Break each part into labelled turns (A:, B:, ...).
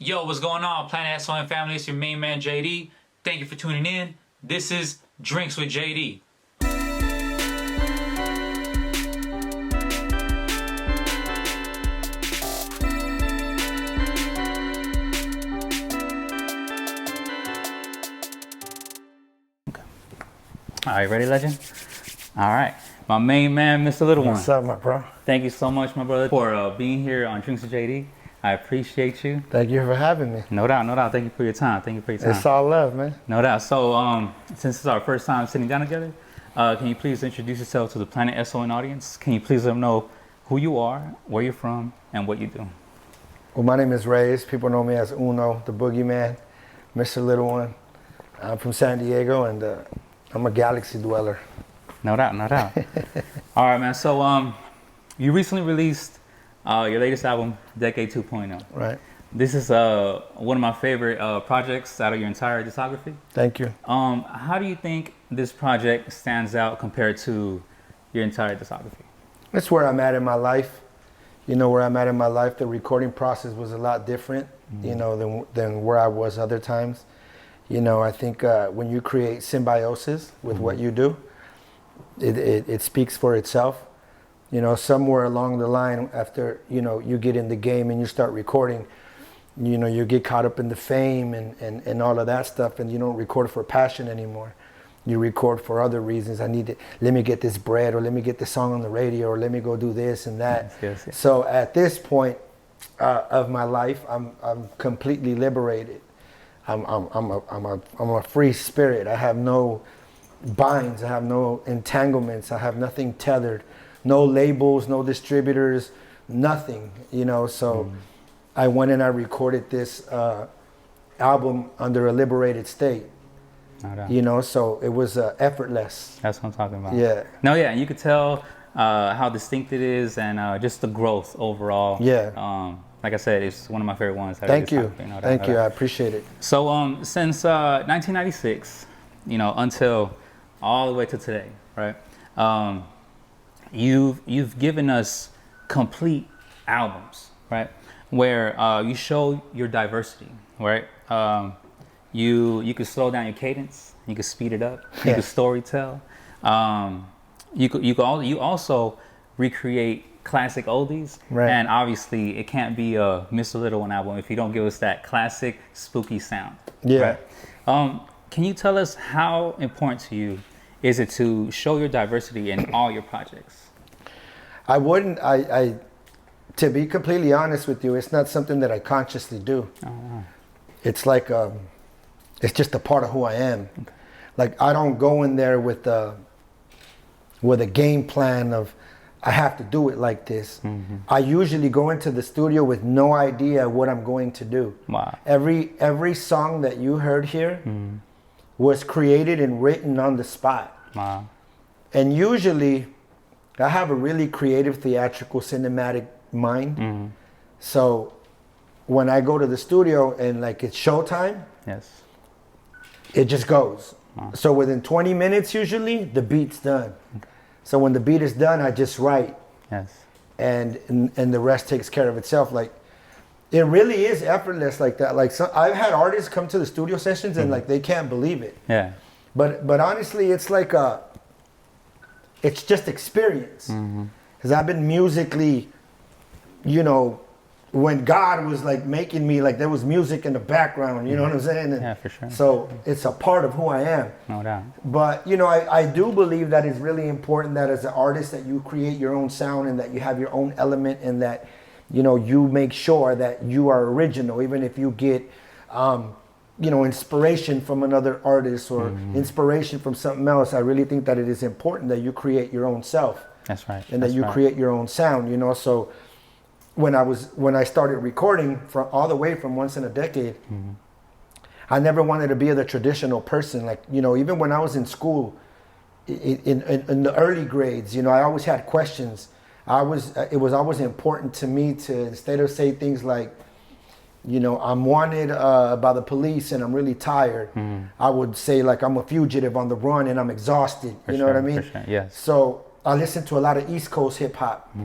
A: Yo, what's going on, Planet S.O.N family? It's your main man, JD. Thank you for tuning in. This is Drinks with JD. All right, ready, legend? All right, my main man, Mr. Lil One.
B: What's up, my bro?
A: Thank you so much, my brother, for being here on Drinks with JD. I appreciate you.
B: Thank you for having me.
A: No doubt, no doubt. Thank you for your time. Thank you for your time.
B: It's all love, man.
A: No doubt. So, since it's our first time sitting down together, can you please introduce yourself to the Planet S.O.N audience? Can you please let them know who you are, where you're from, and what you do?
B: Well, my name is Reyes. People know me as Uno, the Boogeyman, Mr. Lil One. I'm from San Diego, and I'm a galaxy dweller.
A: No doubt, no doubt. All right, man. So, you recently released your latest album, Dekade 2.0.
B: Right.
A: This is one of my favorite projects out of your entire discography.
B: Thank you.
A: How do you think this project stands out compared to your entire discography?
B: That's where I'm at in my life. You know, where I'm at in my life, the recording process was a lot different, you know, than where I was other times. You know, I think when you create symbiosis with what you do, it speaks for itself. You know, somewhere along the line, after, you know, you get in the game and you start recording, you know, you get caught up in the fame and all of that stuff, and you don't record for passion anymore. You record for other reasons. Let me get this bread, or let me get this song on the radio, or let me go do this and that.
A: Yes.
B: So at this point of my life, I'm completely liberated. I'm a free spirit. I have no binds. I have no entanglements. I have nothing tethered. No labels, no distributors, nothing, you know. So I went and I recorded this album under a liberated state, you know, so it was effortless.
A: That's what I'm talking about.
B: Yeah.
A: No, yeah, and you could tell how distinct it is, and just the growth overall.
B: Yeah.
A: Like I said, it's one of my favorite ones.
B: Thank you. Thank you. I appreciate it.
A: So since 1996, you know, until all the way to today, right? You've given us complete albums, right? Where you show your diversity, right? You could slow down your cadence, you could speed it up, you could story tell. You also recreate classic oldies,
B: right?
A: And obviously it can't be a Mr. Lil One album if you don't give us that classic spooky sound.
B: Yeah.
A: Right? Can you tell us how important to you is it to show your diversity in all your projects?
B: To be completely honest with you, it's not something that I consciously do.
A: Oh, wow.
B: It's like, it's just a part of who I am. Okay. Like, I don't go in there with a game plan of, I have to do it like this. I usually go into the studio with no idea what I'm going to do.
A: Wow.
B: Every song that you heard here was created and written on the spot.
A: Wow.
B: And usually, I have a really creative, theatrical, cinematic mind. So when I go to the studio and like it's showtime,
A: yes, it
B: just goes. Wow. So within 20 minutes, usually the beat's done. Okay. So when the beat is done, I just write.
A: Yes. And
B: the rest takes care of itself. Like, it really is effortless like that. Like, I've had artists come to the studio sessions and like they can't believe it.
A: Yeah.
B: But honestly, it's like it's just experience. Because I've been musically, you know, when God was like making me, like there was music in the background, you know what I'm saying? And
A: yeah, for sure.
B: So it's a part of who I am.
A: No doubt.
B: But, you know, I do believe that it's really important that as an artist that you create your own sound and that you have your own element, and that, you know, you make sure that you are original, even if you get, you know, inspiration from another artist or inspiration from something else. I really think that it is important that you create your own self.
A: That's right.
B: And that you create your own sound, you know. So when I started recording all the way from Once in a Decade, I never wanted to be the traditional person. Like, you know, even when I was in school, in the early grades, you know, I always had questions. It was always important to me to, instead of say things like, you know, I'm wanted by the police and I'm really tired, I would say like, I'm a fugitive on the run and I'm exhausted. You know what I mean?
A: For sure, yes.
B: So I listened to a lot of East Coast hip hop.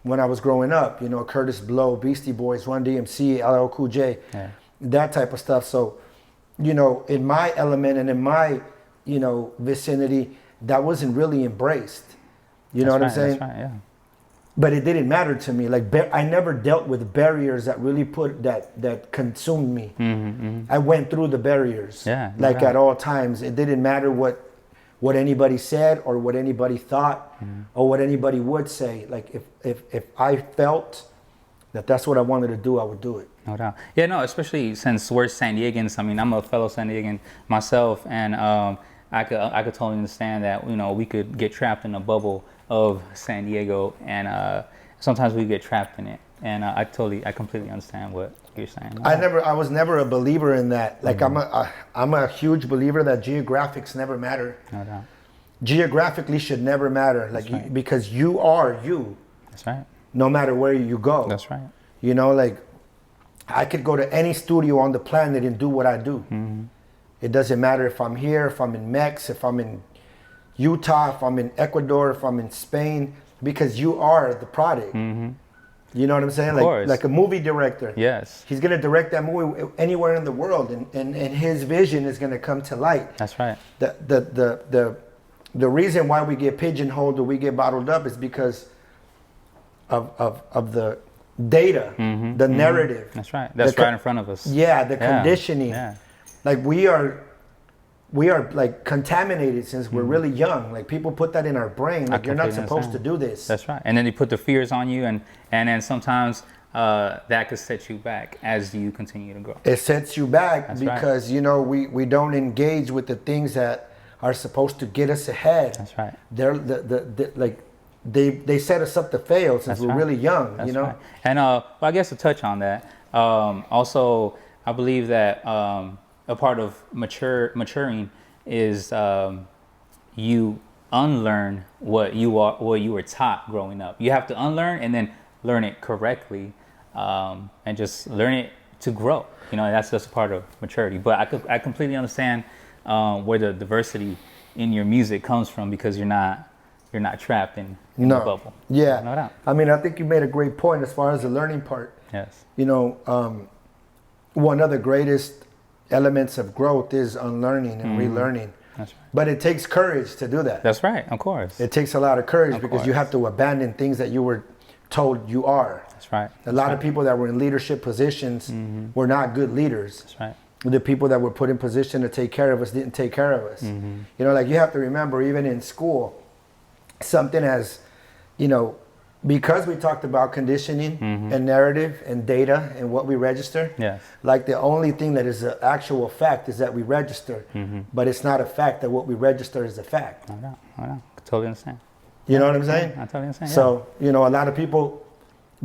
B: when I was growing up, you know, Curtis Blow, Beastie Boys, Run DMC, LL Cool J.
A: Yeah.
B: that type of stuff. So, you know, in my element and in my, you know, vicinity, that wasn't really embraced. You know what I'm saying?
A: That's right, yeah.
B: But it didn't matter to me. Like I never dealt with barriers that really that consumed me. I went through the barriers.
A: Yeah.
B: Like at all times, it didn't matter what anybody said or what anybody thought or what anybody would say. Like if I felt that that's what I wanted to do, I would do it.
A: No doubt. Yeah, no, especially since we're San Diegans. I mean, I'm a fellow San Diegan myself, and I could totally understand that, you know, we could get trapped in a bubble of San Diego, and sometimes we get trapped in it. And I completely understand what you're saying.
B: I was never a believer in that. Like I'm a huge believer that geographics never matter.
A: No doubt.
B: Geographically should never matter. Like
A: right.
B: Because you are you.
A: That's right.
B: No matter where you go.
A: That's right.
B: You know, like I could go to any studio on the planet and do what I do. It doesn't matter if I'm here, if I'm in Mex, if I'm in Utah, if I'm in Ecuador, if I'm in Spain, because you are the product. You know what I'm saying? Like a movie director.
A: Yes.
B: He's gonna direct that movie anywhere in the world, and his vision is gonna come to light.
A: That's right.
B: The reason why we get pigeonholed or we get bottled up is because of the data, the narrative.
A: That's right. That's right in front of us.
B: Yeah, the conditioning.
A: Yeah.
B: Like we are like contaminated since we're really young. Like people put that in our brain. Like you're not supposed to do this.
A: That's right. And then they put the fears on you, and then sometimes that could set you back as you continue to grow.
B: It sets you back because you know we don't engage with the things that are supposed to get us ahead.
A: That's right.
B: They're like they set us up to fail since we're really young.
A: That's
B: you know.
A: Right. And well, I guess to touch on that, also I believe that a part of maturing is you unlearn what you were taught growing up. You have to unlearn and then learn it correctly, and just learn it to grow. You know, that's just a part of maturity. But I completely understand where the diversity in your music comes from, because you're not trapped in the bubble.
B: Yeah.
A: No doubt.
B: I mean, I think you made a great point as far as the learning part.
A: Yes.
B: You know, one of the greatest elements of growth is unlearning and relearning.
A: That's right.
B: But it takes courage to do that.
A: That's right. Of course.
B: It takes a lot of courage because you have to abandon things that you were told you are.
A: That's right.
B: A lot of people that were in leadership positions were not good leaders.
A: That's right.
B: The people that were put in position to take care of us didn't take care of us. You know, like you have to remember, even in school, something as, you know, because we talked about conditioning and narrative and data and what we register, like the only thing that is an actual fact is that we register, but it's not a fact that what we register is a fact.
A: I know. I totally understand.
B: You know what I'm saying?
A: I totally understand.
B: So, you know, a lot of people,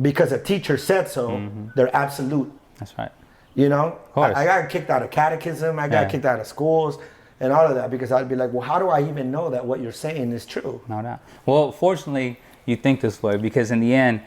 B: because a teacher said so, they're absolute.
A: That's right.
B: You know,
A: I
B: got kicked out of catechism. I got kicked out of schools and all of that because I'd be like, well, how do I even know that what you're saying is true?
A: No doubt. Well, fortunately, you think this way because in the end,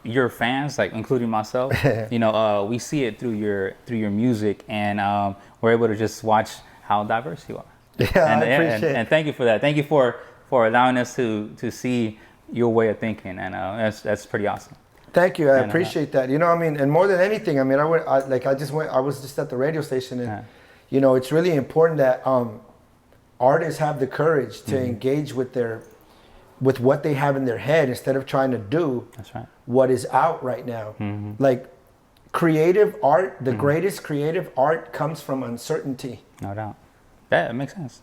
A: your fans, like including myself, you know, we see it through your music, and we're able to just watch how diverse you are.
B: Yeah, I appreciate it.
A: And thank you for that. Thank you for allowing us to see your way of thinking, and that's pretty awesome.
B: Thank you. I appreciate that. You know, I mean, and more than anything, I mean, I was just at the radio station, and you know, it's really important that artists have the courage to engage with what they have in their head instead of trying to do what is out right now. Like creative art, the greatest creative art comes from uncertainty.
A: No doubt. That makes sense.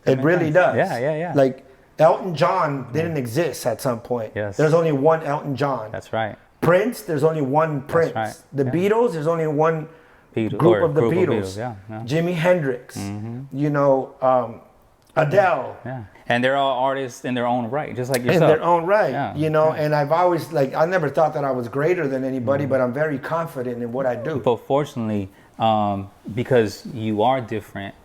B: It really does.
A: Yeah.
B: Like Elton John didn't exist at some point.
A: Yes.
B: There's only one Elton John.
A: That's right.
B: Prince, there's only one Prince.
A: That's right.
B: The Beatles, there's only one group of the Beatles.
A: Yeah.
B: Jimi Hendrix, you know, Adele.
A: Yeah. And they're all artists in their own right, just like yourself.
B: In their own right, you know, and I've always, like, I never thought that I was greater than anybody, but I'm very confident in what I do.
A: But fortunately, because you are different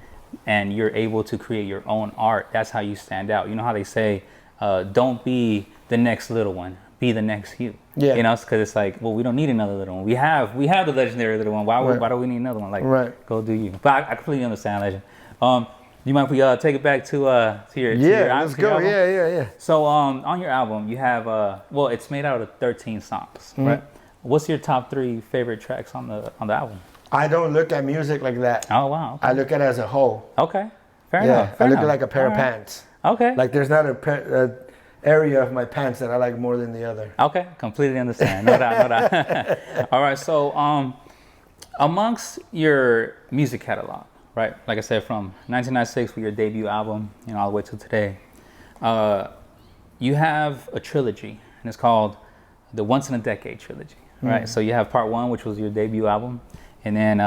A: and you're able to create your own art, that's how you stand out. You know how they say, don't be the next little one, be the next you.
B: Yeah.
A: You know, because it's like, well, we don't need another little one. We have the legendary little one. Why do we need another one? Like, go do you. But I completely understand, Legend. You mind if we take it back to your
B: let's go. Yeah.
A: So on your album, you have well, it's made out of 13 songs, right? what's your top 3 favorite tracks on the album?
B: I don't look at music like that.
A: Oh wow. Okay.
B: I look at it as a whole.
A: Okay. Fair
B: Yeah,
A: enough. Fair
B: I look
A: enough.
B: at it like a pair
A: All
B: of
A: right.
B: pants.
A: Okay.
B: Like there's not a area of my pants that I like more than the other.
A: Okay, completely understand. No doubt, no doubt. All right, so amongst your music catalog, right? Like I said, from 1996 with your debut album, you know, all the way to today, you have a trilogy, and it's called the Once in a Decade trilogy, right? So you have part 1, which was your debut album, and then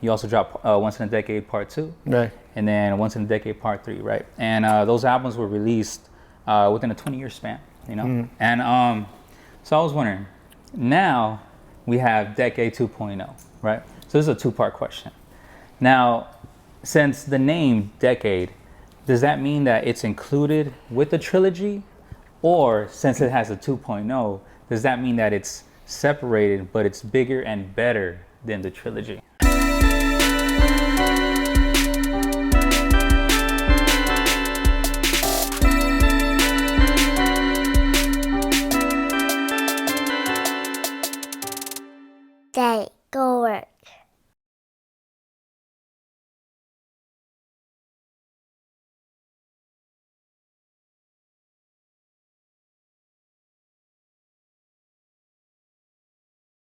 A: you also dropped Once in a Decade part 2,
B: Right.
A: and then Once in a Decade part 3, right? And those albums were released within a 20-year span, you know? And so I was wondering, now we have Decade 2.0, right? So this is a 2-part question. Now, since the name Decade, does that mean that it's included with the trilogy? Or since it has a 2.0, does that mean that it's separated, but it's bigger and better than the trilogy?